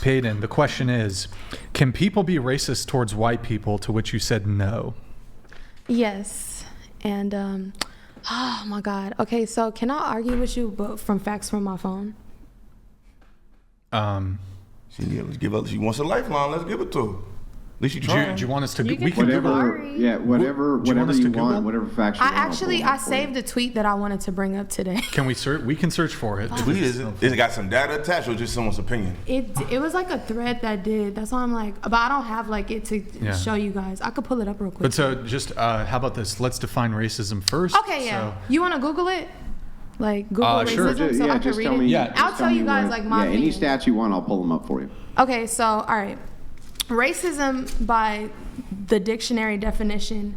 Payden, the question is, can people be racist towards white people? To which you said no. Yes. And, oh my God. Okay, so can I argue with you but from facts from my phone? She wants a lifeline. Let's give it to her. At least you trying. Do you want us to? You We can can do Google. Whatever Do you want us to you Google? want, whatever facts you want. I saved a tweet that I wanted to bring up today. Can we search? We can search for it. Tweet is it got some data attached or just someone's opinion? It was like a thread that did. That's why I'm like, but I don't have like it to show you guys. I could pull it up real quick. But so just how about this? Let's define racism first. Okay, yeah. So, You want to Google it? Like Google sure. racism so I can just read tell it? me. Yeah. I'll tell you guys like my any opinion. stats you want, I'll pull them up for you. Okay, so all right. Racism by the dictionary definition.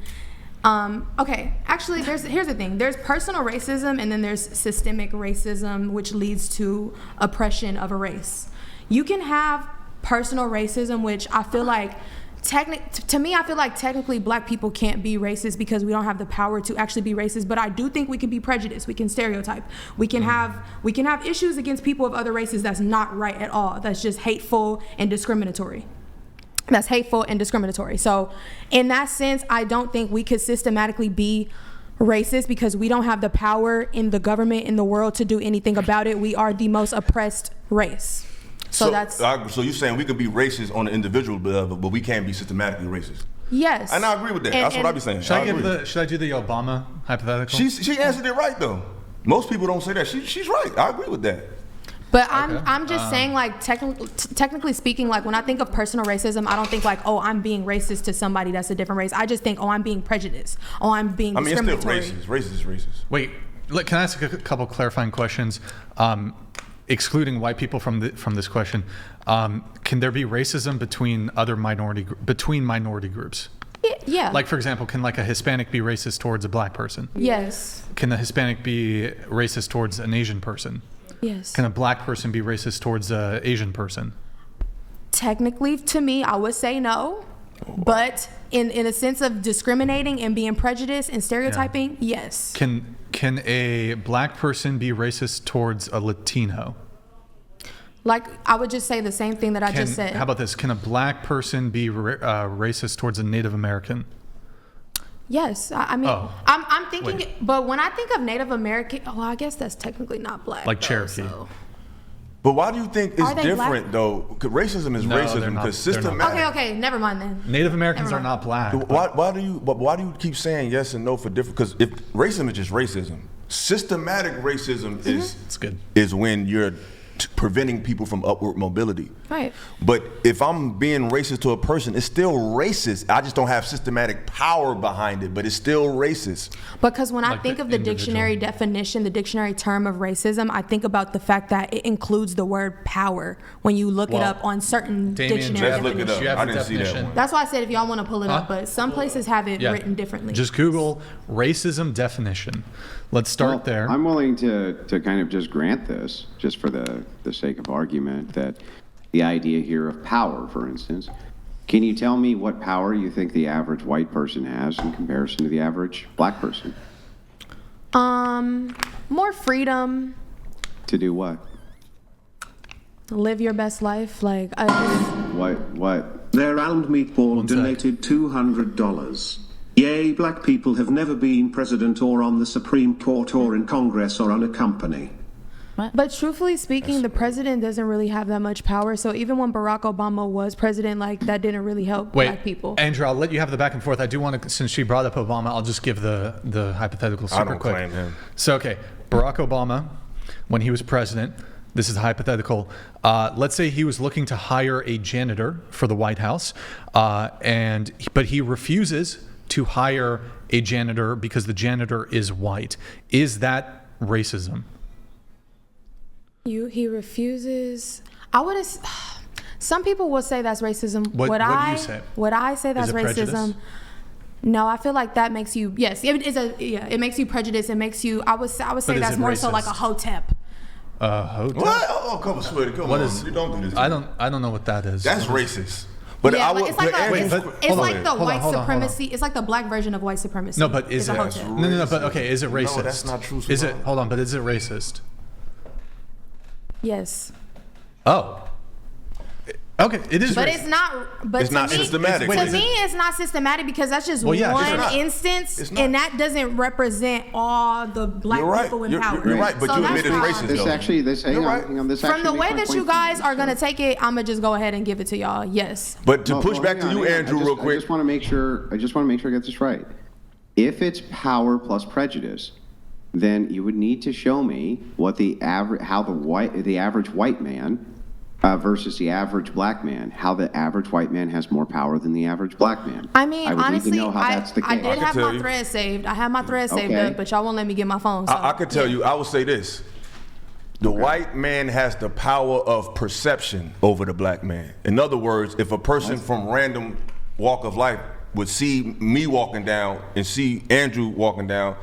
Okay, actually here's the thing. There's personal racism and then there's systemic racism, which leads to oppression of a race. You can have personal racism, which I feel like to me, I feel like technically black people can't be racist because we don't have the power to actually be racist, but I do think we can be prejudiced. We can stereotype. We can have issues against people of other races that's not right at all. That's just hateful and discriminatory. So in that sense, I don't think we could systematically be racist because we don't have the power in the government, in the world to do anything about it. We are the most oppressed race. So you're saying we could be racist on an individual level, but we can't be systematically racist? Yes. And I agree with that. That's what I be saying. Should I do the Obama hypothetical? She answered it right though. Most people don't say that. She's right. I agree with that. But I'm just saying, like, technically speaking, like, when I think of personal racism, I don't think like, oh, I'm being racist to somebody that's a different race. I just think, oh, I'm being prejudiced. Oh, I'm being discriminatory. It's still racist. Racist is racist. Wait, can I ask a couple clarifying questions? Excluding white people from this question, can there be racism between minority groups? Yeah. Like, for example, can like a Hispanic be racist towards a black person? Yes. Can a Hispanic be racist towards an Asian person? Yes. Can a black person be racist towards an Asian person? Technically, to me, I would say no. But in a sense of discriminating and being prejudiced and stereotyping, yes. Can a black person be racist towards a Latino? Like, I would just say the same thing that I just said. How about this? Can a black person be racist towards a Native American? Yes, I mean, I'm thinking, but when I think of Native American, I guess that's technically not black. Like Cherokee. So. But why do you think it's different, though? Because racism is racism. Because systematic. Okay, never mind then. Native Americans are not black. Why do you keep saying yes and no for different? Because if racism is just racism, systematic racism is when you're preventing people from upward mobility. Right. But if I'm being racist to a person, it's still racist. I just don't have systematic power behind it, but it's still racist. Because when I think of the dictionary definition, the dictionary term of racism, I think about the fact that it includes the word power when you look it up on certain dictionary definitions. Look it up. I didn't see that one. That's why I said if y'all want to pull it up, but some places have it written differently. Just Google racism definition. Let's start there. I'm willing to kind of just grant this, just for the sake of argument, that the idea here of power, for instance, can you tell me what power you think the average white person has in comparison to the average black person? More freedom. To do what? Live your best life. Like, What? Their round meatball donated $200. Yay, black people have never been president or on the Supreme Court or in Congress or on a company. But truthfully speaking, the president doesn't really have that much power. So even when Barack Obama was president, like, that didn't really help black people. Andrew, I'll let you have the back and forth. I do want to, since she brought up Obama, I'll just give the hypothetical super quick. I don't claim him. So, okay, Barack Obama, when he was president, this is hypothetical. Let's say he was looking to hire a janitor for the White House, but he refuses to hire a janitor because the janitor is white. Is that racism? He refuses. Some people will say that's racism. What do you say? Would I say that's racism? Prejudice? No, I feel like that makes you. Yes, it makes you prejudiced. It makes you. I would say that's more racist? So like a hotep. Hotep? What? Oh, come on, sweetie, come on. You don't do this. I don't know what that is. That's racist. But it's like the white supremacy. It's like the black version of white supremacy. No, but is it? No. But okay, is it racist? No, that's not true. Is it? Hold on, but is it racist? Yes. Oh. Okay, it is But racist. it's not. But It's not systematic. To me, it's not systematic because that's just Well, yeah, it's one not. instance, It's not. and that doesn't represent all the black You're right. people in You're power. right, but So you that's admitted why- racist. This though. actually, You're right. hang on, this From actually the makes way my that point you for guys are so. gonna take it, I'm gonna just go ahead and give it to y'all. Yes. But to Well, push back hang to on, you, hang on. Andrew, I real quick. just want to make sure I get this right. If it's power plus prejudice, then you would need to show me what the average white man versus the average black man, how the average white man has more power than the average black man. I mean, would honestly, need to know how that's the case. I did have tell my you. thread saved. I have my thread saved Okay. up, but y'all won't let me get my phone. So, I could tell you, I would say this. The white man has the power of perception over the black man. In other words, if a person from random walk of life would see me walking down and see Andrew walking down,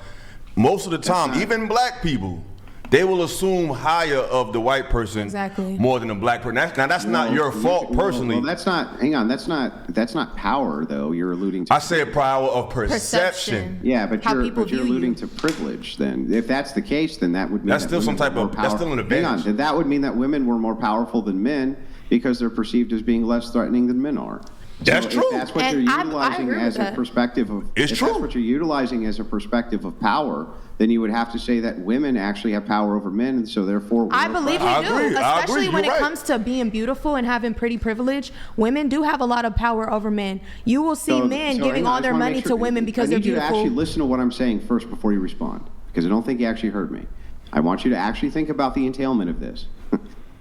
most of the time, even black people, they will assume higher of the white person Exactly. more than the black person. That's not your fault personally. Well, that's not. Hang on. That's not power, though. You're alluding to. I said power of perception. Yeah, but How you're people view alluding you. to privilege. Then, if that's the case, then that would mean That's that still some women type were of- that's still an advantage. Hang on, then that would mean that women were more powerful than men because they're perceived as being less threatening than men are. That's So true. If that's what And you're I utilizing agree with as a that. perspective of, It's if true. that's what you're utilizing as a perspective of power, then you would have to say that women actually have power over men, and so therefore. I we're believe I we do, agree. I especially agree. when You're it right. comes to being beautiful and having pretty privilege. Women do have a lot of power over men. You will see men giving hang on, I all just their wanna money make to sure- women because they're I need you to beautiful. actually listen to what I'm saying first before you respond, because I don't think you actually heard me. I want you to actually think about the entailment of this.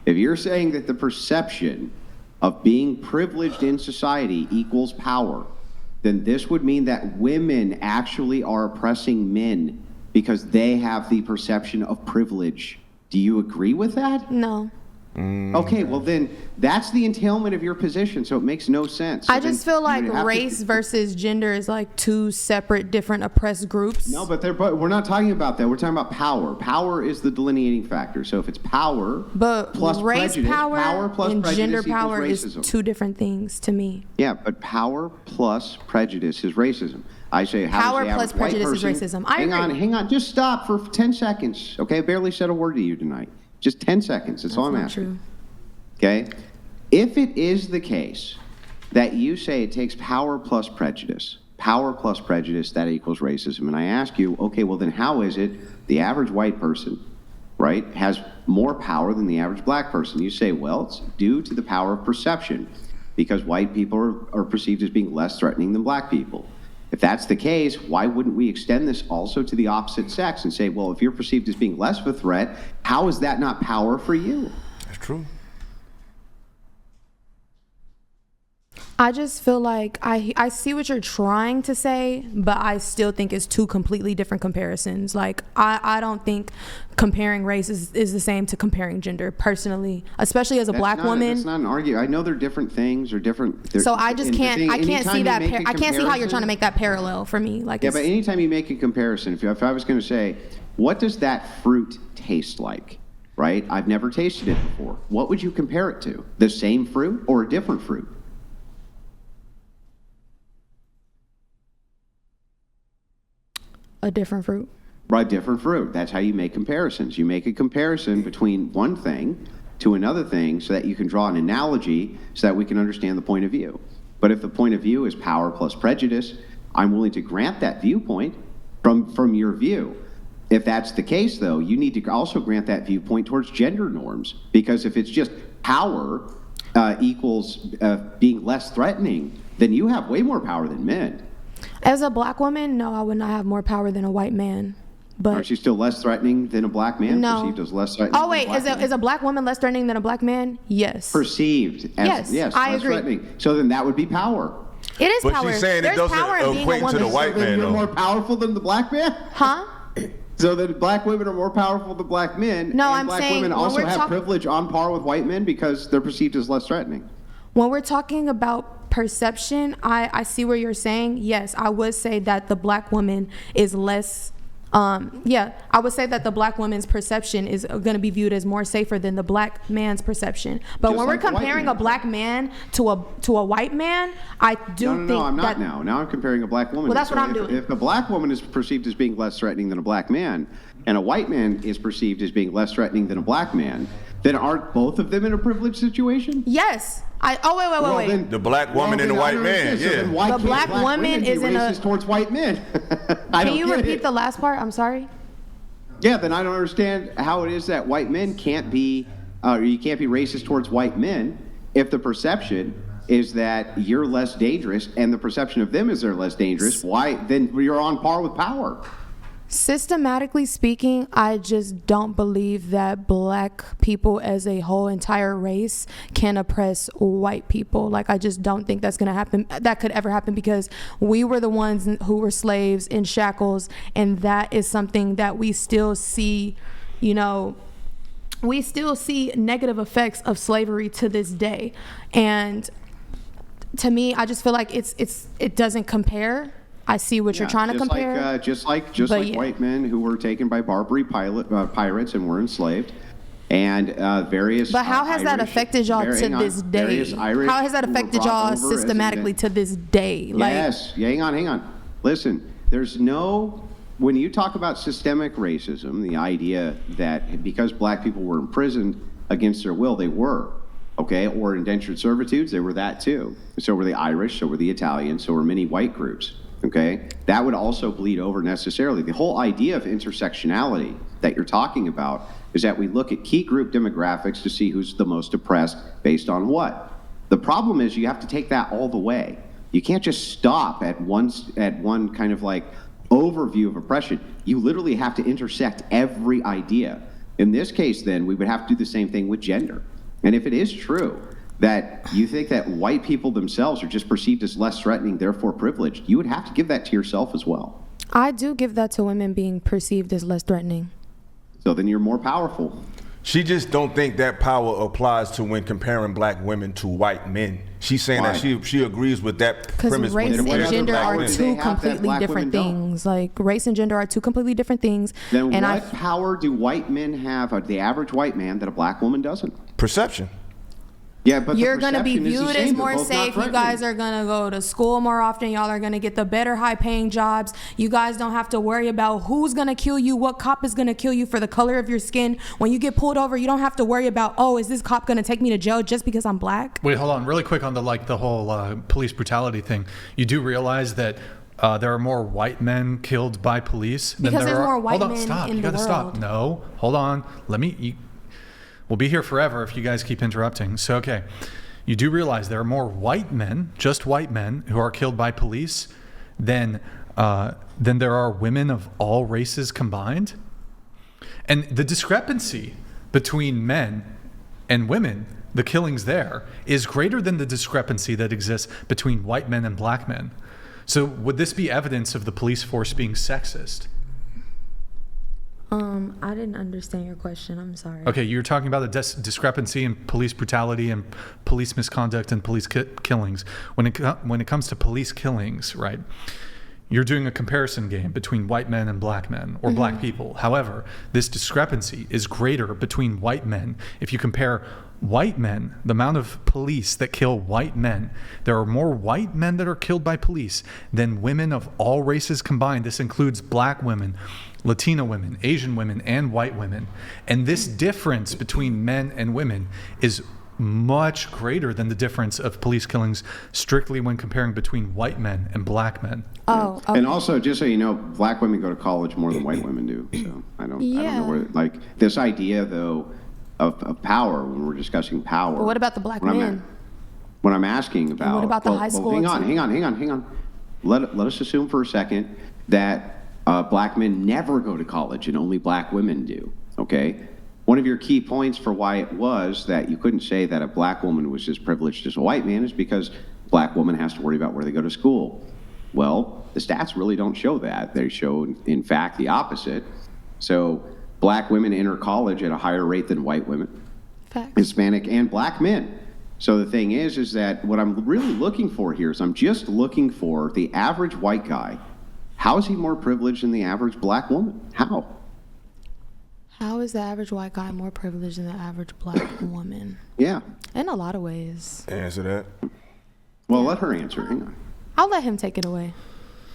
If you're saying that the perception of being privileged in society equals power, then this would mean that women actually are oppressing men because they have the perception of privilege. Do you agree with that? No. Okay, well then that's the entailment of your position, so it makes no sense. I So just then feel you like would have to- race versus gender is like two separate, different oppressed groups. No, but we're not talking about that. We're talking about power. Power is the delineating factor. So if it's power But plus race prejudice, power plus and prejudice gender equals power is racism. two different things to me. Yeah, but power plus prejudice is racism. I say how Power does the plus average white prejudice is person- racism. I agree. Hang on. Just stop for 10 seconds. Okay, I barely said a word to you tonight. Just 10 seconds. That's all I'm not asking. true. Okay? If it is the case that you say it takes power plus prejudice, that equals racism, and I ask you, okay, well then how is it the average white person, right, has more power than the average black person? You say, well, it's due to the power of perception because white people are perceived as being less threatening than black people. If that's the case, why wouldn't we extend this also to the opposite sex and say, well, if you're perceived as being less of a threat, how is that not power for you? That's true. I just feel like I see what you're trying to say, but I still think it's two completely different comparisons. Like, I don't think comparing race is the same to comparing gender, personally, especially as a black woman. That's not an argument. I know they're different things or different. So I just can't. I can't see that. I can't see how you're trying to make. make that parallel for me. Like, Yeah, but anytime you make a comparison, if I was going to say, what does that fruit taste like, right? I've never tasted it before. What would you compare it to? The same fruit or a different fruit? a different fruit. Right, different fruit. That's how you make comparisons. You make a comparison between one thing to another thing so that you can draw an analogy so that we can understand the point of view. But if the point of view is power plus prejudice, I'm willing to grant that viewpoint from your view. If that's the case, though, you need to also grant that viewpoint towards gender norms, because if it's just power equals being less threatening, then you have way more power than men. As a black woman, no, I would not have more power than a white man. But Aren't you still less threatening than a black man? No. Perceived as less threatening. oh wait, than a black man? is a black woman less threatening than a black man? Yes. Perceived as Yes, I less agree. threatening. So then that would be power. It is But power. she's saying it There's doesn't power in being equate a to the woman. white So then man, you're though. more powerful than the black man? Huh? So that black women are more powerful than black men. No, and I'm black saying women when also we're have talk- privilege on par with white men because they're perceived as less threatening. When we're talking about perception, I see where you're saying. Yes, I would say that the black woman is less. I would say that the black woman's perception is going to be viewed as more safer than the black man's perception. But Just when like we're the white comparing man. a black man to a white man, I do think No, I'm not that. now. Now I'm comparing a black woman. Well, that's So what I'm if, doing. If the black woman is perceived as being less threatening than a black man, and a white man is perceived as being less threatening than a black man, Then aren't both of them in a privileged situation? Yes. Wait. Then, The black woman and the white man. Yeah. Why The can't black woman is in a. racist towards white men. Can you repeat the last part? I'm sorry. Yeah, then I don't understand how it is that white men can't be, or you can't be racist towards white men if the perception is that you're less dangerous and the perception of them is they're less dangerous. Why? Then you're on par with power. Systematically speaking, I just don't believe that black people as a whole entire race can oppress white people. Like, I just don't think that's going to happen. That could ever happen because we were the ones who were slaves in shackles. And that is something that we still see, we still see negative effects of slavery to this day. And to me, I just feel like it doesn't compare. I see what you're trying to compare. Just like white men who were taken by Barbary pirates and were enslaved, and various. But how has that affected y'all to this day? How has that affected y'all systematically to this day? Yes. Hang on. Listen, when you talk about systemic racism, the idea that because black people were imprisoned against their will, they were. Okay, or indentured servitudes, they were that too. So were the Irish, so were the Italians, so were many white groups. Okay, that would also bleed over necessarily. The whole idea of intersectionality that you're talking about is that we look at key group demographics to see who's the most oppressed based on what. The problem is you have to take that all the way. You can't just stop at one kind of like overview of oppression. You literally have to intersect every idea. In this case, then, we would have to do the same thing with gender. And if it is true that you think that white people themselves are just perceived as less threatening, therefore privileged, you would have to give that to yourself as well. I do give that to women being perceived as less threatening. So then you're more powerful. She just don't think that power applies to when comparing black women to white men. She's saying that she agrees with that premise. Because race and gender are two completely different things. Like, race and gender are two completely different things. Then what power do white men have, the average white man, that a black woman doesn't? Perception. Yeah, but you're going to be viewed as more safe. You guys are going to go to school more often. Y'all are going to get the better high-paying jobs. You guys don't have to worry about who's going to kill you, what cop is going to kill you for the color of your skin. When you get pulled over, you don't have to worry about, is this cop going to take me to jail just because I'm black? Wait, hold on. Really quick on the whole police brutality thing. You do realize that there are more white men killed by police than because there there's are... more white men stop. in You the gotta world. Stop. No, hold on. We'll be here forever if you guys keep interrupting. So, okay. You do realize there are more white men, just white men, who are killed by police than there are women of all races combined? And the discrepancy between men and women, the killings there, is greater than the discrepancy that exists between white men and black men. So would this be evidence of the police force being sexist? I didn't understand your question. I'm sorry. Okay, you're talking about the discrepancy in police brutality and police misconduct and police killings. When it comes to police killings, right, you're doing a comparison game between white men and black men, or black people. However, this discrepancy is greater between white men. If you compare white men, the amount of police that kill white men, there are more white men that are killed by police than women of all races combined. This includes black women, Latino women, Asian women, and white women. And this difference between men and women is much greater than the difference of police killings strictly when comparing between white men and black men. Oh, okay. And also, just so you know, black women go to college more than white women do. So I don't know where, like, this idea, though, of power, when we're discussing power. But what about the black men? When I'm asking about... And what about the high school? Hang on. Let us assume for a second that black men never go to college and only black women do, okay? One of your key points for why it was that you couldn't say that a black woman was as privileged as a white man is because a black woman has to worry about where they go to school. Well, the stats really don't show that. They show, in fact, the opposite. So black women enter college at a higher rate than white women, Facts. Hispanic, and black men. So the thing is that what I'm really looking for here is I'm just looking for the average white guy. How is he more privileged than the average black woman? How? How is the average white guy more privileged than the average black woman? Yeah. In a lot of ways. Answer that. Well, let her answer. Hang on. I'll let him take it away.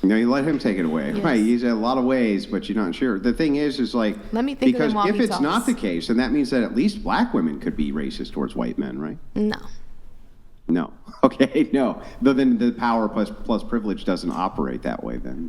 No, you let him take it away. Yes. Right. He's a lot of ways, but you're not sure. The thing is like, Let me think of because them while if he it's not talks. the case, then that means that at least black women could be racist towards white men, right? No. No. Okay, no. But then the power plus privilege doesn't operate that way then.